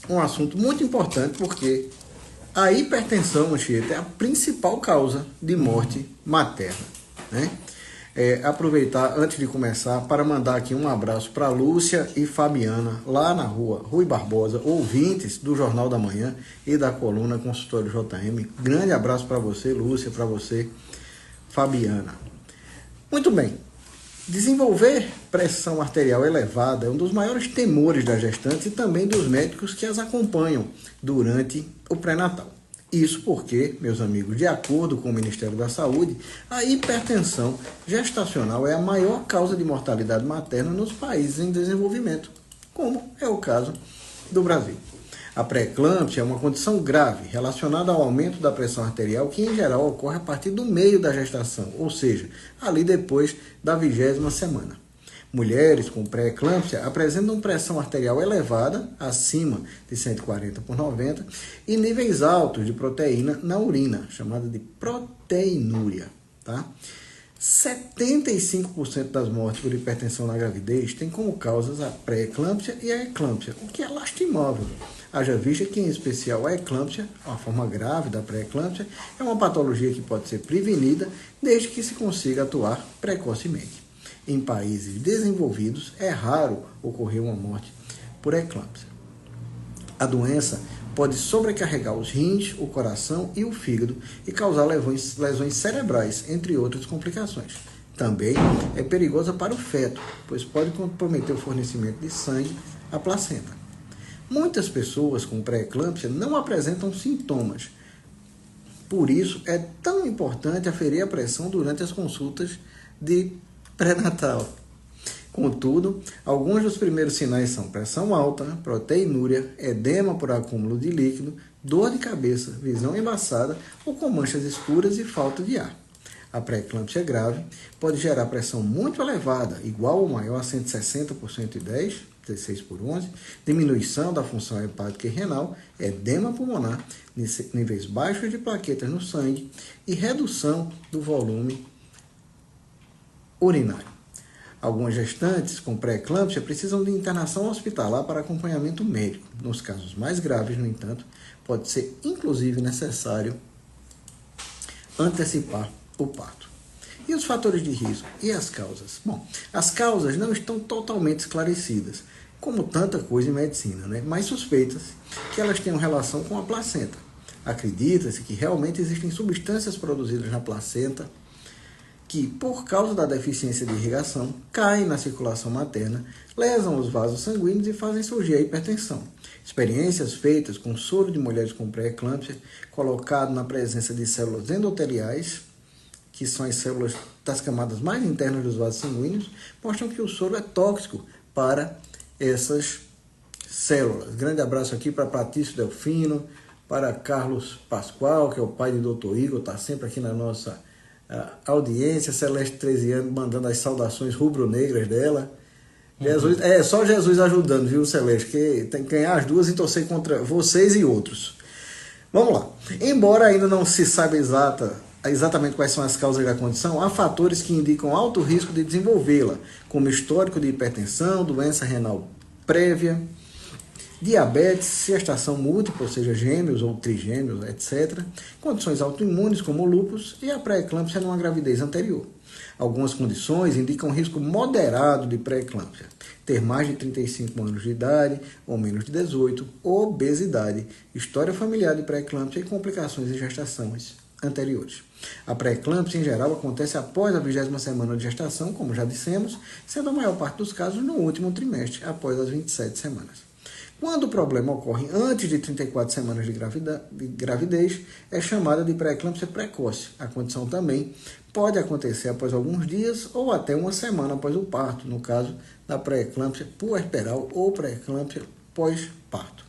um assunto muito importante, porque a hipertensão, Anchieta, é a principal causa de morte materna, né? Aproveitar, antes de começar, para mandar aqui um abraço para Lúcia e Fabiana, lá na rua Rui Barbosa, ouvintes do Jornal da Manhã e da coluna Consultório JM. Grande abraço para você, Lúcia, para você, Fabiana. Muito bem. Desenvolver pressão arterial elevada é um dos maiores temores das gestantes e também dos médicos que as acompanham durante o pré-natal. Isso porque, meus amigos, de acordo com o Ministério da Saúde, a hipertensão gestacional é a maior causa de mortalidade materna nos países em desenvolvimento, como é o caso do Brasil. A pré-eclâmpsia é uma condição grave relacionada ao aumento da pressão arterial que, em geral, ocorre a partir do meio da gestação, ou seja, ali depois da 20ª semana. Mulheres com pré-eclâmpsia apresentam pressão arterial elevada, acima de 140/90, e níveis altos de proteína na urina, chamada de proteinúria. Tá? 75% das mortes por hipertensão na gravidez têm como causas a pré-eclâmpsia e a eclâmpsia, o que é lastimável. Haja vista que, em especial, a eclâmpsia, a forma grave da pré-eclâmpsia, é uma patologia que pode ser prevenida desde que se consiga atuar precocemente. Em países desenvolvidos, é raro ocorrer uma morte por eclâmpsia. A doença pode sobrecarregar os rins, o coração e o fígado e causar lesões cerebrais, entre outras complicações. Também é perigosa para o feto, pois pode comprometer o fornecimento de sangue à placenta. Muitas pessoas com pré-eclâmpsia não apresentam sintomas. Por isso, é tão importante aferir a pressão durante as consultas de pré-natal. Contudo, alguns dos primeiros sinais são pressão alta, proteinúria, edema por acúmulo de líquido, dor de cabeça, visão embaçada ou com manchas escuras e falta de ar. A pré-eclâmpsia grave pode gerar pressão muito elevada, igual ou maior a 160/110, 16/11, diminuição da função hepática e renal, edema pulmonar, níveis baixos de plaquetas no sangue e redução do volume urinário. Algumas gestantes com pré-eclâmpsia precisam de internação hospitalar para acompanhamento médico. Nos casos mais graves, no entanto, pode ser inclusive necessário antecipar o parto. E os fatores de risco? E as causas? Bom, as causas não estão totalmente esclarecidas, como tanta coisa em medicina, né? Mas suspeita-se que elas tenham relação com a placenta. Acredita-se que realmente existem substâncias produzidas na placenta que, por causa da deficiência de irrigação, caem na circulação materna, lesam os vasos sanguíneos e fazem surgir a hipertensão. Experiências feitas com soro de mulheres com pré-eclâmpsia, colocado na presença de células endoteliais, que são as células das camadas mais internas dos vasos sanguíneos, mostram que o soro é tóxico para essas células. Grande abraço aqui para Patrício Delfino, para Carlos Pascoal, que é o pai de Dr. Igor, está sempre aqui na nossa audiência. Celeste 13 anos mandando as saudações rubro-negras dela. Jesus, só Jesus ajudando, viu, Celeste? Que tem que ganhar as duas e torcer contra vocês e outros. Vamos lá. Embora ainda não se saiba exatamente quais são as causas da condição, há fatores que indicam alto risco de desenvolvê-la, como histórico de hipertensão, doença renal prévia, diabetes, gestação múltipla, ou seja, gêmeos ou trigêmeos, etc. Condições autoimunes, como lúpus, e a pré-eclâmpsia numa gravidez anterior. Algumas condições indicam risco moderado de pré-eclâmpsia: ter mais de 35 anos de idade ou menos de 18, obesidade, história familiar de pré-eclâmpsia e complicações em gestações anteriores. A pré-eclâmpsia, em geral, acontece após a 20ª semana de gestação, como já dissemos, sendo a maior parte dos casos no último trimestre, após as 27 semanas. Quando o problema ocorre antes de 34 semanas de gravidez, é chamada de pré-eclâmpsia precoce. A condição também pode acontecer após alguns dias ou até uma semana após o parto, no caso da pré-eclâmpsia puerperal ou pré-eclâmpsia pós-parto.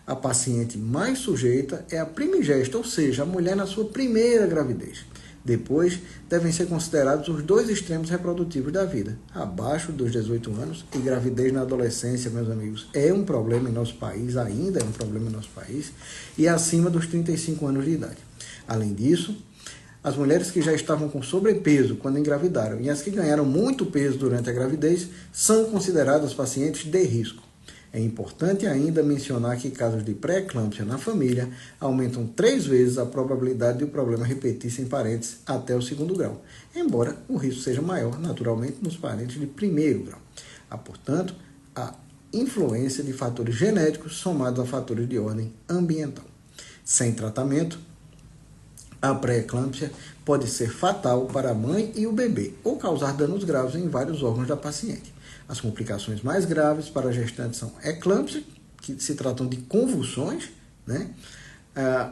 A paciente mais sujeita é a primigesta, ou seja, a mulher na sua primeira gravidez. Depois, devem ser considerados os dois extremos reprodutivos da vida, abaixo dos 18 anos, e gravidez na adolescência, meus amigos, é um problema em nosso país, ainda é um problema em nosso país, e acima dos 35 anos de idade. Além disso, as mulheres que já estavam com sobrepeso quando engravidaram e as que ganharam muito peso durante a gravidez são consideradas pacientes de risco. É importante ainda mencionar que casos de pré-eclâmpsia na família aumentam 3 vezes a probabilidade de o problema repetir-se em parentes até o 2º grau, embora o risco seja maior, naturalmente, nos parentes de 1º grau. Há, portanto, a influência de fatores genéticos somados a fatores de ordem ambiental. Sem tratamento, a pré-eclâmpsia pode ser fatal para a mãe e o bebê, ou causar danos graves em vários órgãos da paciente. As complicações mais graves para a gestante são eclâmpsia, que se tratam de convulsões, né?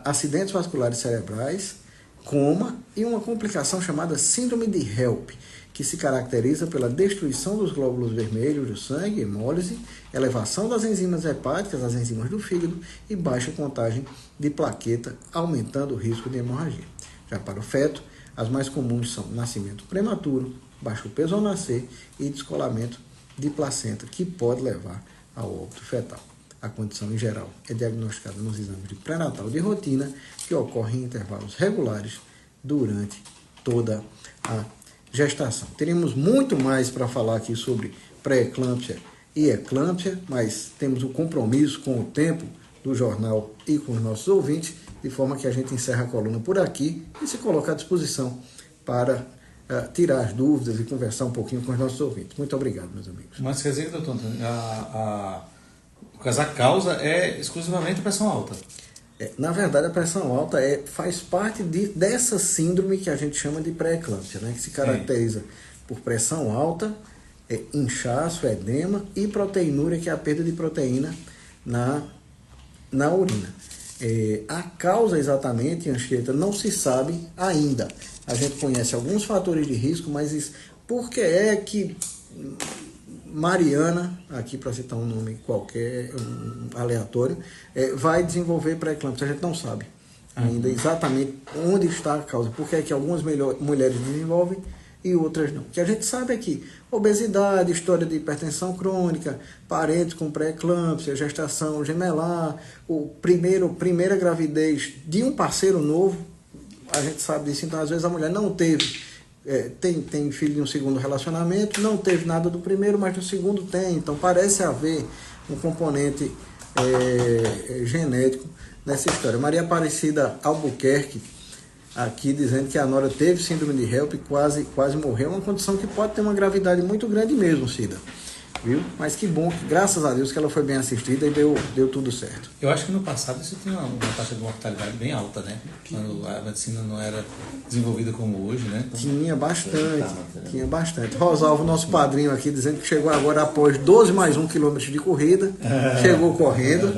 Acidentes vasculares cerebrais, coma e uma complicação chamada síndrome de HELLP, que se caracteriza pela destruição dos glóbulos vermelhos do sangue, hemólise, elevação das enzimas hepáticas, as enzimas do fígado, e baixa contagem de plaqueta, aumentando o risco de hemorragia. Já para o feto, as mais comuns são nascimento prematuro, baixo peso ao nascer e descolamento de placenta, que pode levar ao óbito fetal. A condição, em geral, é diagnosticada nos exames de pré-natal de rotina, que ocorrem em intervalos regulares durante toda a gestação. Teríamos muito mais para falar aqui sobre pré-eclâmpsia e eclâmpsia, mas temos um compromisso com o tempo do jornal e com os nossos ouvintes, de forma que a gente encerra a coluna por aqui e se coloca à disposição para tirar as dúvidas e conversar um pouquinho com os nossos ouvintes. Muito obrigado, meus amigos. Mas quer dizer, doutor Antônio, a causa é exclusivamente pressão alta? Na verdade, a pressão alta faz parte dessa síndrome que a gente chama de pré-eclâmpsia, né? Que se caracteriza por pressão alta, inchaço, edema e proteinúria, que é a perda de proteína na urina. A causa exatamente, Anchieta, não se sabe ainda. A gente conhece alguns fatores de risco, mas por que é que Mariana, aqui para citar um nome qualquer, aleatório, vai desenvolver pré-eclâmpsia? A gente não sabe ainda exatamente onde está a causa, por que é que algumas mulheres desenvolvem e outras não. O que a gente sabe é que obesidade, história de hipertensão crônica, parentes com pré-eclâmpsia, gestação gemelar, primeira gravidez de um parceiro novo, a gente sabe disso. Então, às vezes, a mulher não teve, tem filho de um segundo relacionamento, não teve nada do primeiro, mas do segundo tem. Então, parece haver um componente genético nessa história. Maria Aparecida Albuquerque, aqui dizendo que a nora teve síndrome de HELLP e quase morreu, uma condição que pode ter uma gravidade muito grande mesmo, Cida. Viu? Mas que bom, que graças a Deus que ela foi bem assistida e deu tudo certo. Eu acho que no passado isso tinha uma taxa de mortalidade bem alta, né? Quando a medicina não era desenvolvida como hoje, né? Então, tinha bastante. Rosalvo, nosso padrinho aqui, dizendo que chegou agora após 12 mais 1 quilômetros de corrida, chegou correndo.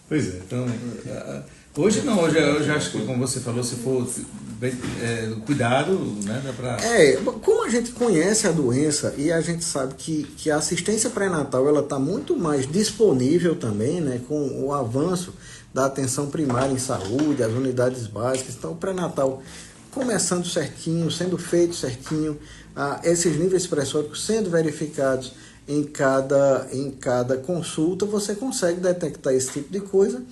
Pois é, então... Hoje não, hoje acho que, como você falou, se for cuidado, né, dá pra... Como a gente conhece a doença e a gente sabe que a assistência pré-natal ela está muito mais disponível também, né, com o avanço da atenção primária em saúde, as unidades básicas. Então, o pré-natal começando certinho, sendo feito certinho, esses níveis pressóricos sendo verificados em cada consulta, você consegue detectar esse tipo de coisa